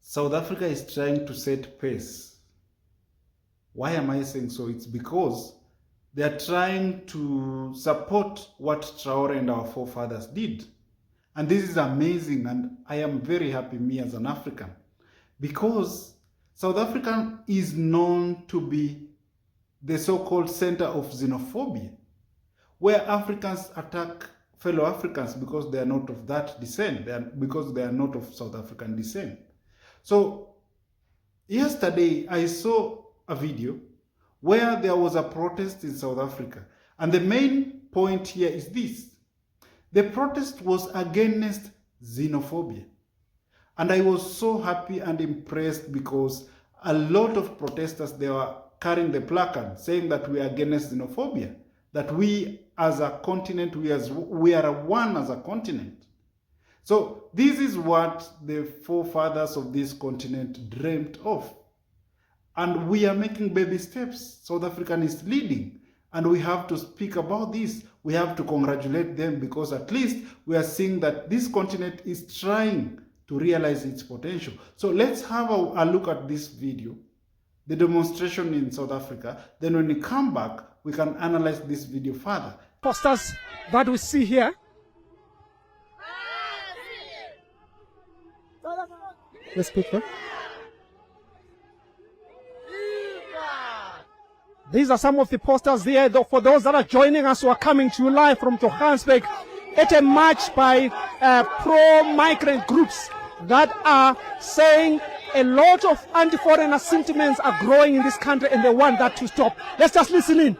South Africa is trying to set pace. Why am I saying so? It's because they are trying to support what Traore and our forefathers did. And this is amazing, and I am very happy, me as an African, because South Africa is known to be the so-called center of xenophobia, where Africans attack fellow Africans because they are not of that descent, because they are not of South African descent. So yesterday I saw a video where there was a protest in South Africa, and the main point here is this. The protest was against xenophobia. And I was so happy and impressed because a lot of protesters, they were carrying the placard saying that we are against xenophobia, that we as a continent, we are one as a continent. So this is what the forefathers of this continent dreamt of. And we are making baby steps. South Africa is leading. And we have to speak about this. We have to congratulate them because at least we are seeing that this continent is trying to realize its potential. So let's have a look at this video, the demonstration in South Africa. Then when we come back, we can analyze this video further. Posters that we see here. Let's speak there. These are some of the posters there for those that are joining us who are coming to you live from Johannesburg at a march by pro-migrant groups that are saying a lot of anti-foreigner sentiments are growing in this country and they want that to stop. Let's just listen in.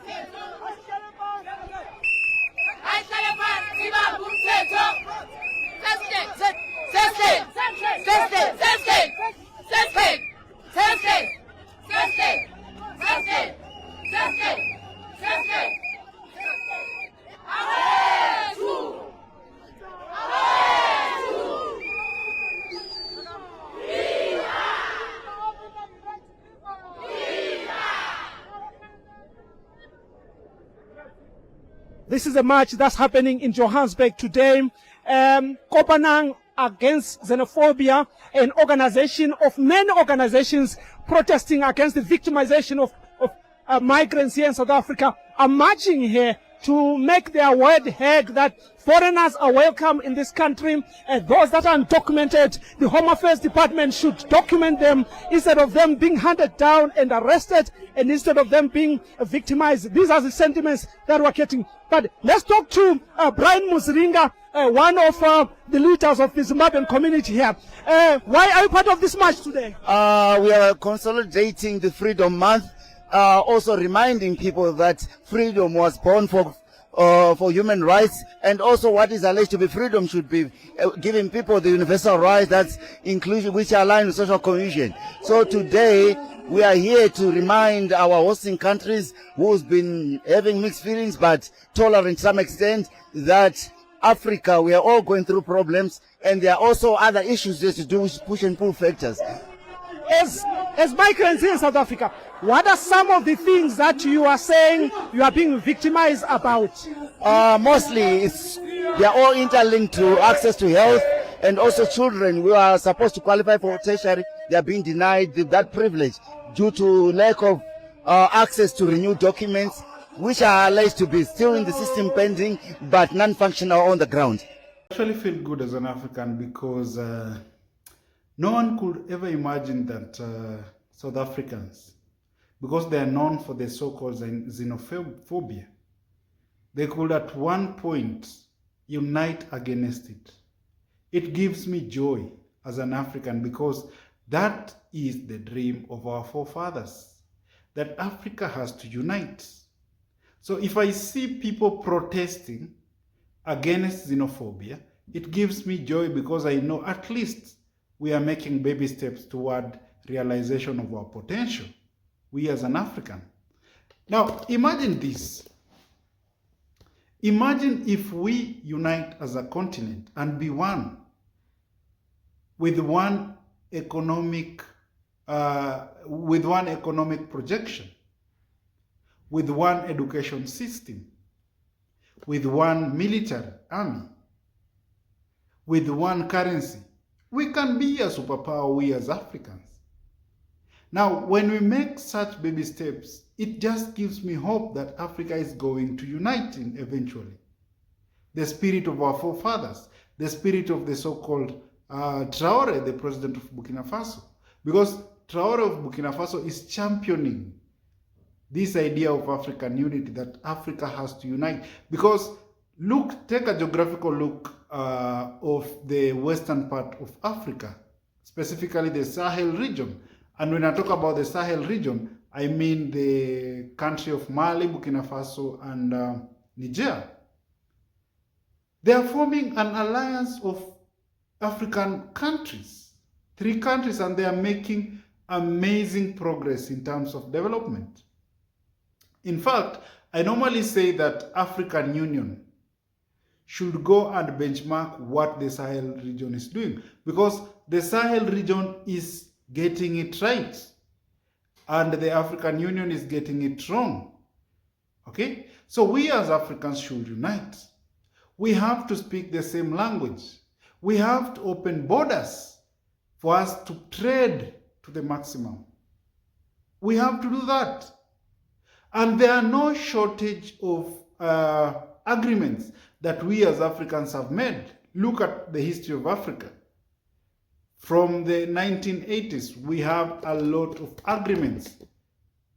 This is a march that's happening in Johannesburg today. Kopanang against xenophobia, an organization of many organizations protesting against the victimization of migrants here in South Africa, are marching here to make their word heard that foreigners are welcome in this country, and those that are undocumented, the Home Affairs Department should document them instead of them being hunted down and arrested, and instead of them being victimized. These are the sentiments that we're getting. But let's talk to Brian Musiringa, one of the leaders of the Zimbabwean community here. Why are you part of this march today? We are consolidating the Freedom Month, also reminding people that freedom was born for human rights, and also what is alleged to be freedom should be giving people the universal rights that's inclusion, which align with social cohesion. So today we are here to remind our hosting countries, who's been having mixed feelings but tolerant to some extent, that Africa, we are all going through problems, and there are also other issues there to do with push and pull factors. As migrants in South Africa, what are some of the things that you are saying you are being victimized about? Mostly, they are all interlinked to access to health, and also children who are supposed to qualify for tertiary, they are being denied that privilege due to lack of access to renewed documents, which are alleged to be still in the system pending, but non-functional on the ground. I actually feel good as an African because no one could ever imagine that South Africans, because they are known for the so-called xenophobia, they could at one point unite against it. It gives me joy as an African because that is the dream of our forefathers, that Africa has to unite. So if I see people protesting against xenophobia, it gives me joy because I know at least we are making baby steps toward realization of our potential, we as an African. Now, imagine this. Imagine if we unite as a continent and be one, with one economic projection, with one education system, with one military army, with one currency, We can be a superpower, we as Africans. Now, when we make such baby steps, it just gives me hope that Africa is going to unite eventually. The spirit of our forefathers, the spirit of the so-called Traore, the president of Burkina Faso. Because Traore of Burkina Faso is championing this idea of African unity, that Africa has to unite. Because look, take a geographical look of the western part of Africa, specifically the Sahel region. And when I talk about the Sahel region, I mean the country of Mali, Burkina Faso, and Niger. They are forming an alliance of African countries, 3 countries, and they are making amazing progress in terms of development. In fact, I normally say that African Union should go and benchmark what the Sahel region is doing, because the Sahel region is getting it right and the African Union is getting it wrong. Okay? So we as Africans should unite. We have to speak the same language. We have to open borders for us to trade to the maximum. We have to do that. And there are no shortage of agreements that we as Africans have made. Look at the history of Africa. From the 1980s, we have a lot of agreements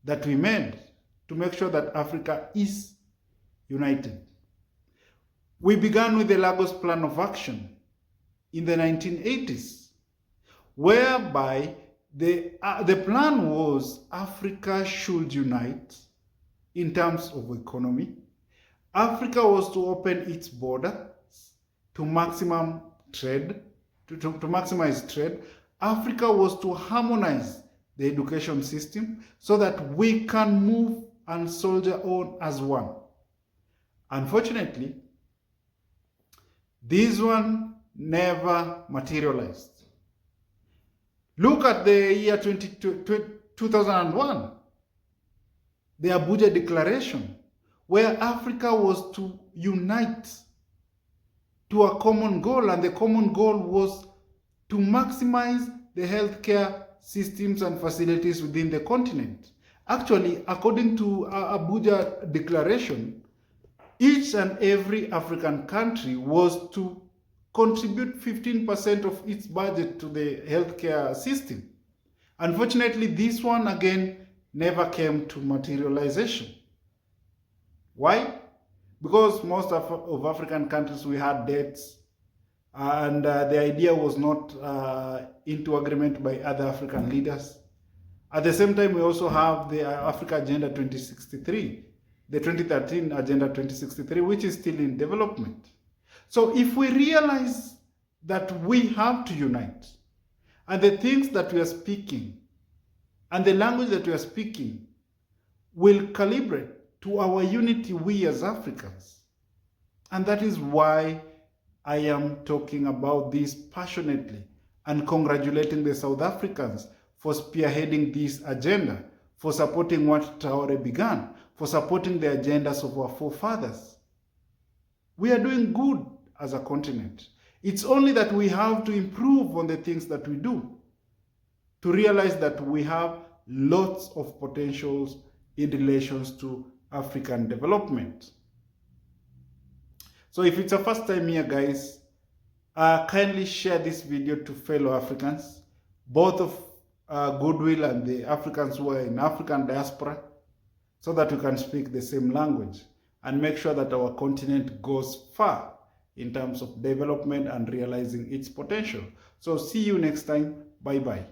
that we made to make sure that Africa is united. We began with the Lagos Plan of Action in the 1980s, whereby the plan was Africa should unite in terms of economy. Africa was to open its borders to maximum trade, to maximize trade. Africa was to harmonize the education system so that we can move and soldier on as one. Unfortunately, this one never materialized. Look at the year 2001, the Abuja Declaration, where Africa was to unite to a common goal, and the common goal was to maximize the healthcare systems and facilities within the continent. Actually, according to Abuja Declaration, each and every African country was to contribute 15% of its budget to the healthcare system. Unfortunately, this one again never came to materialization. Why? Because most of African countries, we had debts, and the idea was not into agreement by other African leaders. At the same time, we also have the Africa Agenda 2063, the 2013 Agenda 2063, which is still in development. So if we realize that we have to unite, and the things that we are speaking, and the language that we are speaking will calibrate to our unity, we as Africans. And that is why I am talking about this passionately and congratulating the South Africans for spearheading this agenda, for supporting what Traore began, for supporting the agendas of our forefathers. We are doing good as a continent. It's only that we have to improve on the things that we do, to realize that we have lots of potentials in relations to African development. So if it's your first time here, guys, kindly share this video to fellow Africans, both of goodwill and the Africans who are in African diaspora, so that we can speak the same language and make sure that our continent goes far in terms of development and realizing its potential. So see you next time. Bye-bye.